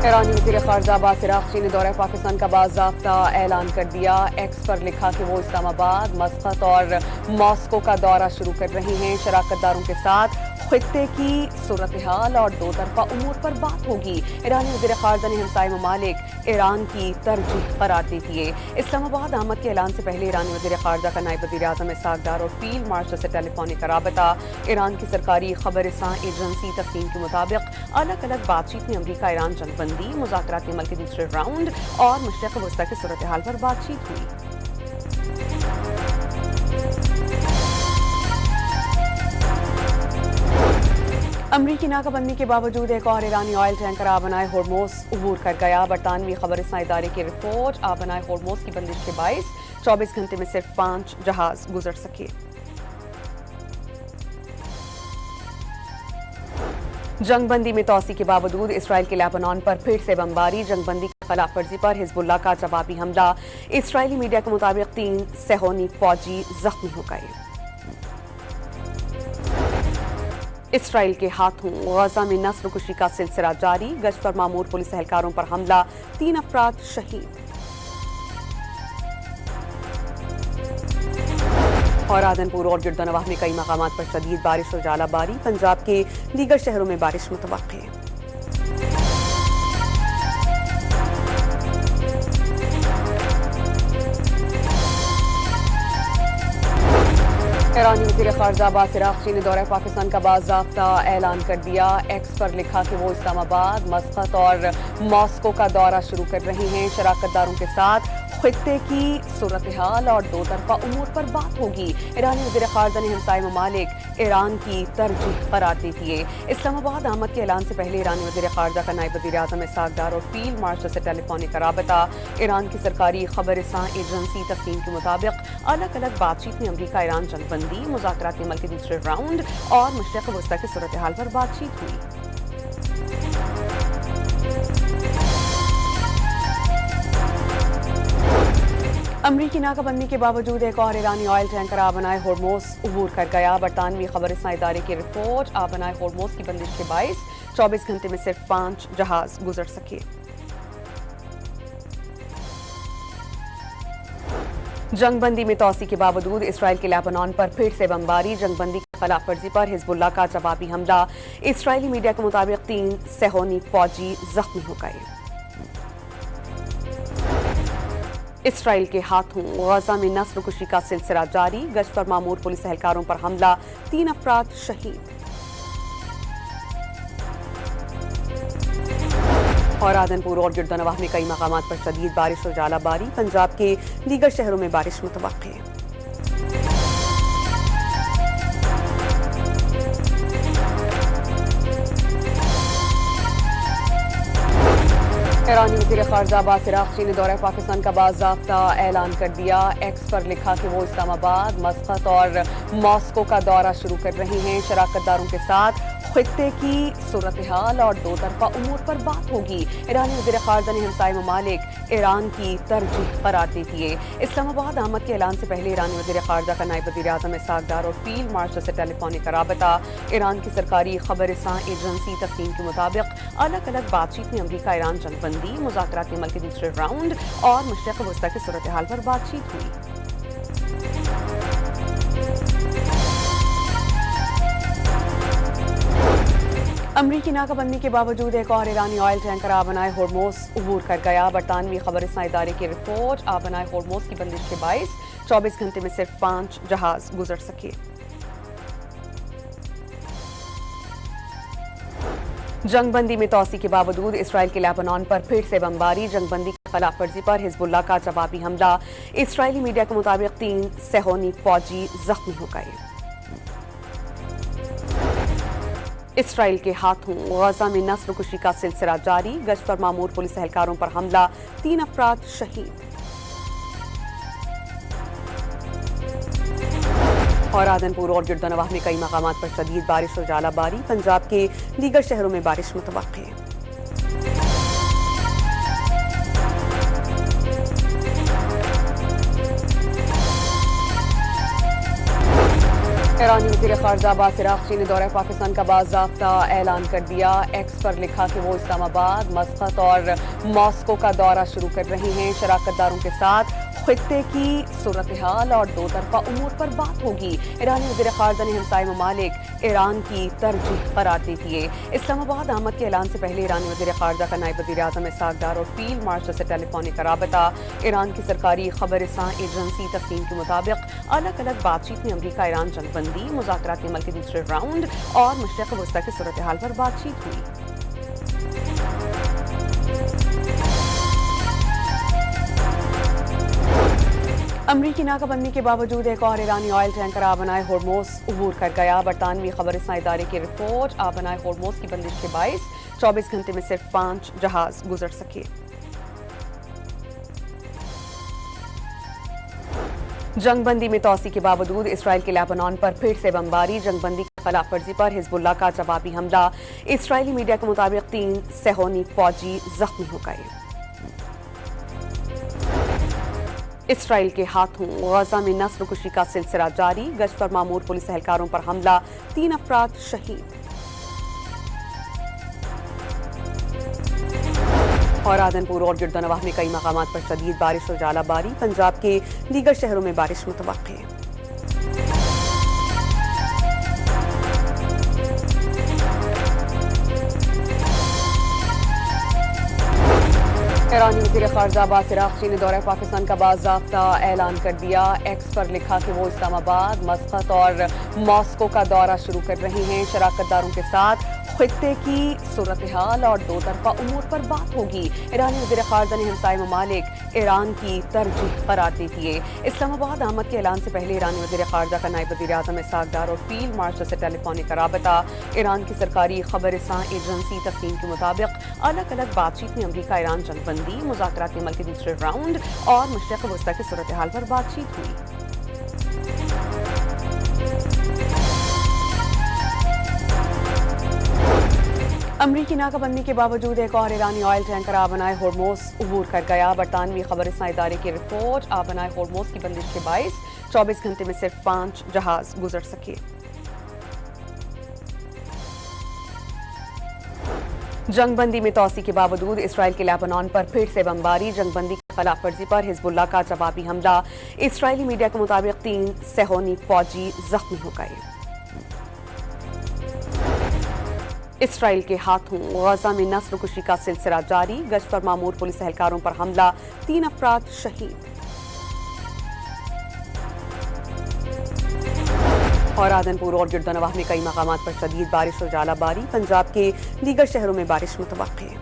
ایرانی وزیر خارجہ عباس عراقچی نے دورہ پاکستان کا باضابطہ اعلان کر دیا۔ ایکس پر لکھا کہ وہ اسلام آباد، مسقط اور ماسکو کا دورہ شروع کر رہے ہیں۔ شراکت داروں کے ساتھ خطے کی صورتحال اور دو طرفہ امور پر بات ہوگی۔ ایرانی وزیر خارجہ نے ہمسائے ممالک ایران کی ترجیح قرار دی تھی۔ اسلام آباد آمد کے اعلان سے پہلے ایرانی وزیر خارجہ کا نائب وزیر اعظم اسحاق ڈار اور فیلڈ مارشل سے ٹیلی فونک رابطہ۔ ایران کی سرکاری خبر رساں ایجنسی تسنیم کے مطابق الگ الگ بات چیت میں امریکہ ایران جنگ بندی، مذاکراتی عمل کے دوسرے راؤنڈ اور مشرق وسطی کی صورتحال پر بات چیت ہوئی۔ امریکی ناکہ بندی کے باوجود ایک اور ایرانی آئل ٹینکر آبنائے ہورموز عبور کر گیا۔ برطانوی خبر رساں ادارے کی رپورٹ، آبنائے ہورموز کی بندش کے باعث 24 گھنٹے میں صرف 5 جہاز گزر سکے۔ جنگ بندی میں توسیع کے باوجود اسرائیل کے لیبنان پر پھر سے بمباری، جنگ بندی کی خلاف ورزی پر حزب اللہ کا جوابی حملہ۔ اسرائیلی میڈیا کے مطابق 3 صہیونی فوجی زخمی ہو گئے۔ اسرائیل کے ہاتھوں غزہ میں نسل کشی کا سلسلہ جاری، گشت پر مامور پولیس اہلکاروں پر حملہ، 3 افراد شہید۔ اور آدن پور اور گردنواہ میں کئی مقامات پر شدید بارش اور ژالہ باری، پنجاب کے دیگر شہروں میں بارش متوقع۔ ایرانی وزیر خارجہ عباس عراقچی نے دورہ پاکستان کا باضابطہ اعلان کر دیا۔ ایکس پر لکھا کہ وہ اسلام آباد، مسقط اور ماسکو کا دورہ شروع کر رہے ہیں۔ شراکت داروں کے ساتھ خطے کی صورتحال اور دو طرفہ امور پر بات ہوگی۔ ایرانی وزیر خارجہ نے ہمسائے ممالک ایران کی ترجیح قرار دی تھی۔ اسلام آباد آمد کے اعلان سے پہلے ایرانی وزیر خارجہ کا نائب وزیر اعظم اسحاق ڈار اور فیلڈ مارشل سے ٹیلی فونک رابطہ۔ ایران کی سرکاری خبر رساں ایجنسی تسنیم کے مطابق الگ الگ بات چیت میں امریکہ ایران جنگ بندی، مذاکراتی عمل کے دوسرے راؤنڈ اور مشرق وسطی کی صورتحال پر بات چیت ہوئی۔ امریکی ناکہ بندی کے باوجود ایک اور ایرانی آئل ٹینکر آبنائے ہورموز عبور کر گیا۔ برطانوی خبر رساں ادارے کی رپورٹ، آبنائے ہورموز کی بندش کے باعث 24 گھنٹے میں صرف 5 جہاز گزر سکے۔ جنگ بندی میں توسیع کے باوجود اسرائیل کے لیبنان پر پھر سے بمباری، جنگ بندی کی خلاف ورزی پر حزب اللہ کا جوابی حملہ۔ اسرائیلی میڈیا کے مطابق 3 صہیونی فوجی زخمی ہو گئے۔ اسرائیل کے ہاتھوں غزہ میں نسل کشی کا سلسلہ جاری، گشت پر مامور پولیس اہلکاروں پر حملہ، 3 افراد شہید۔ اور آدن پور اور گردنواہ میں کئی مقامات پر شدید بارش اور ژالہ باری، پنجاب کے دیگر شہروں میں بارش متوقع۔ ایرانی وزیر خارجہ عباس عراقچی نے دورہ پاکستان کا باضابطہ اعلان کر دیا۔ ایکس پر لکھا کہ وہ اسلام آباد، مسقط اور ماسکو کا دورہ شروع کر رہے ہیں۔ شراکت داروں کے ساتھ خطے کی صورتحال اور دو طرفہ امور پر بات ہوگی۔ ایرانی وزیر خارجہ نے ہمسائے ممالک ایران کی ترجیح قرار دی تھی۔ اسلام آباد آمد کے اعلان سے پہلے ایرانی وزیر خارجہ کا نائب وزیر اعظم اسحاق ڈار اور فیلڈ مارشل سے ٹیلی فونک رابطہ۔ ایران کی سرکاری خبر رساں ایجنسی تسنیم کے مطابق الگ الگ بات چیت میں امریکہ ایران جنگ بندی، مذاکراتی عمل کے دوسرے راؤنڈ اور مشرق وسطی کی صورتحال پر بات چیت ہوئی۔ امریکی ناکہ بندی کے باوجود ایک اور ایرانی آئل ٹینکر آبنائے ہورموز عبور کر گیا۔ برطانوی خبر رساں ادارے کی رپورٹ، آبنائے ہورموز کی بندش کے باعث 24 گھنٹے میں صرف 5 جہاز گزر سکے۔ جنگ بندی میں توسیع کے باوجود اسرائیل کے لیبنان پر پھر سے بمباری، جنگ بندی کی خلاف ورزی پر حزب اللہ کا جوابی حملہ۔ اسرائیلی میڈیا کے مطابق 3 صہیونی فوجی زخمی ہو گئے۔ اسرائیل کے ہاتھوں غزہ میں نسل کشی کا سلسلہ جاری، گشت پر مامور پولیس اہلکاروں پر حملہ، 3 افراد شہید۔ اور آدن پور اور گردنواہ میں کئی مقامات پر شدید بارش اور ژالہ باری، پنجاب کے دیگر شہروں میں بارش متوقع۔ ایرانی وزیر خارجہ عباس عراقچی نے دورہ پاکستان کا باضابطہ اعلان کر دیا۔ ایکس پر لکھا کہ وہ اسلام آباد، مسقط اور ماسکو کا دورہ شروع کر رہے ہیں۔ شراکت داروں کے ساتھ خطے کی صورتحال اور دو طرفہ امور پر بات ہوگی۔ ایرانی وزیر خارجہ نے ہمسائے ممالک ایران کی ترجیح قرار دے دیے۔ اسلام آباد آمد کے اعلان سے پہلے ایرانی وزیر خارجہ کا نائب وزیر اعظم اسحاق ڈار اور فیلڈ مارشل سے ٹیلی فونک رابطہ۔ ایران کی سرکاری خبر رساں ایجنسی تسنیم کے مطابق الگ الگ بات چیت میں امریکہ ایران جنگ بندی، مذاکراتی عمل کے دوسرے راؤنڈ اور مشرق وسطی کی صورتحال پر بات چیت ہوئی۔ امریکی ناکہ بندی کے باوجود ایک اور ایرانی آئل ٹینکر آبنائے ہورموز عبور کر گیا۔ برطانوی خبر رساں ادارے کی رپورٹ، آبنائے ہورموز کی بندش کے باعث 24 گھنٹے میں صرف 5 جہاز گزر سکے۔ جنگ بندی میں توسیع کے باوجود اسرائیل کے لیبنان پر پھر سے بمباری، جنگ بندی کی خلاف ورزی پر حزب اللہ کا جوابی حملہ۔ اسرائیلی میڈیا کے مطابق 3 صہیونی فوجی زخمی ہو گئے۔ اسرائیل کے ہاتھوں غزہ میں نسل کشی کا سلسلہ جاری، گشت پر مامور پولیس اہلکاروں پر حملہ، 3 افراد شہید۔ اور رادن پور اور گردنواہ میں کئی مقامات پر شدید بارش اور ژالہ باری، پنجاب کے دیگر شہروں میں بارش متوقع۔ ایرانی وزیر خارجہ عباس عراقچی نے دورہ پاکستان کا باضابطہ اعلان کر دیا۔ ایکس پر لکھا کہ وہ اسلام آباد، مسقط اور ماسکو کا دورہ شروع کر رہے ہیں۔ شراکت داروں کے ساتھ خطے کی صورتحال اور دو طرفہ امور پر بات ہوگی۔ ایرانی وزیر خارجہ نے ہمسائے ممالک ایران کی ترجیح قرار دے دیے۔ اسلام آباد آمد کے اعلان سے پہلے ایرانی وزیر خارجہ کا نائب وزیر اعظم اسحاق ڈار اور فیلڈ مارشل سے ٹیلی فونک رابطہ۔ ایران کی سرکاری خبر رساں ایجنسی تسنیم کے مطابق الگ الگ بات چیت میں امریکہ ایران جنگ بندی، مذاکراتی عمل کے دوسرے راؤنڈ اور مشرق وسطی کی صورتحال پر بات چیت ہوئی۔ امریکی ناکہ بندی کے باوجود ایک اور ایرانی آئل ٹینکر آبنائے ہورموز عبور کر گیا۔ برطانوی خبر رساں ادارے کی رپورٹ، آبنائے ہورموز کی بندش کے باعث 24 گھنٹے میں صرف 5 جہاز گزر سکے۔ جنگ بندی میں توسیع کے باوجود اسرائیل کے لیبنان پر پھر سے بمباری، جنگ بندی کی خلاف ورزی پر حزب اللہ کا جوابی حملہ۔ اسرائیلی میڈیا کے مطابق 3 صہیونی فوجی زخمی ہو گئے۔ اسرائیل کے ہاتھوں غزہ میں نسل کشی کا سلسلہ جاری، گشت پر مامور پولیس اہلکاروں پر حملہ، 3 افراد شہید۔ اور رادن پور اور گردنواہ میں کئی مقامات پر شدید بارش اور ژالہ باری، پنجاب کے دیگر شہروں میں بارش متوقع۔